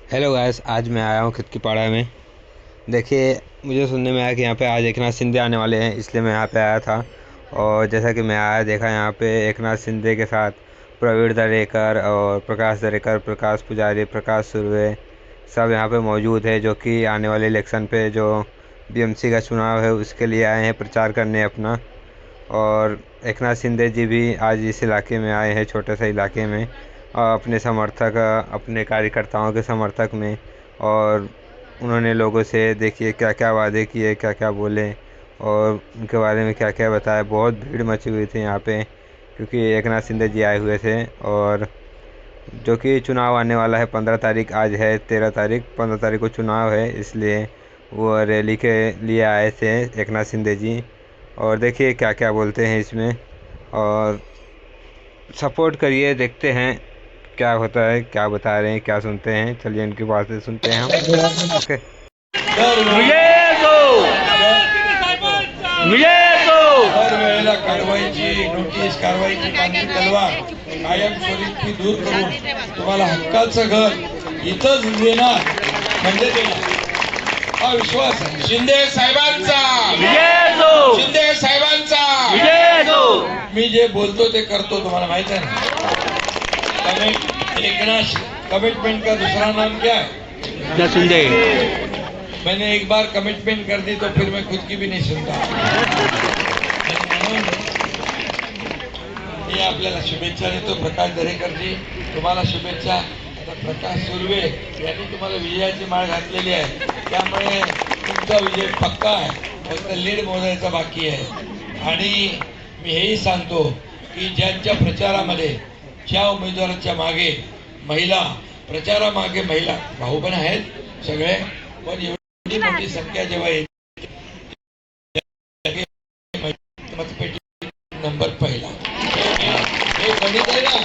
Hello guys, आज मैं आया हूँ खिड़कीपाड़ा में। देखिए, मुझे सुनने में आया कि यहाँ पे आज एकनाथ शिंदे आने वाले हैं, इसलिए मैं यहाँ पे आया था। और जैसा कि मैं आया देखा, यहाँ पे एकनाथ शिंदे के साथ प्रवीण दरेकर और प्रकाश दरेकर, प्रकाश पुजारी, प्रकाश सुर्वे सब यहाँ पे मौजूद है, जो कि आने वाले इलेक्शन पे जो बीएमसी का चुनाव है उसके लिए आए हैं प्रचार करने अपना। और एकनाथ शिंदे जी भी आज इस इलाके में आए हैं, छोटे से इलाके में, अपने समर्थक, अपने कार्यकर्ताओं के समर्थक में। और उन्होंने लोगों से देखिए क्या क्या वादे किए, क्या क्या बोले और उनके बारे में क्या क्या बताया। बहुत भीड़ मची हुई थी यहाँ पे, क्योंकि एकनाथ शिंदे जी आए हुए थे। और जो कि चुनाव आने वाला है 15 तारीख, आज है 13 तारीख, 15 तारीख को चुनाव है, इसलिए वो रैली के लिए आए थे एकनाथ शिंदे जी। और देखिए क्या क्या बोलते हैं इसमें, और सपोर्ट करिए, देखते हैं क्या होता है, क्या बता रहे हैं, क्या सुनते हैं। चलिए इनकी बातें सुनते हैं हम। ओके। दर वेळेला कारवाईची नोटीस, कारवाईची पांढरी तलवार कायमस्वरूपी दूर करून तुम्हाला हक्काचं घर इथंच देणार म्हणजे देणार हा विश्वास आहे. शिंदे साहेबांचा शिंदे साहेबांचा मी जे बोलतो ते करतो, तुम्हाला माहित है ना. एकनाथ कमिटमेंट का दूसरा नाम क्या है? शिंदे। मैंने एक बार कमिटमेंट कर दी तो फिर मैं खुद की भी नहीं सुनता. मी आपल्याला शुभेच्छा देतो. प्रकाश दरेकरजी तुम्हाला शुभेच्छा. आता प्रकाश सुर्वे यांनी तुम्हाला विजयाची माळ घातलेली आहे, त्यामुळे तुमचा विजय पक्का आहे. फक्त लीड मोजायचा बाकी आहे. आणि मी हेही सांगतो की ज्यांच्या प्रचारामध्ये, ज्या उमेदवाराच्या मागे महिला, प्रचारामागे महिला भाऊ पण आहेत सगळे, पण एवढी मोठी संख्या जेव्हा येते मतपेटी नंबर पहिला. हे गणित आहे ना,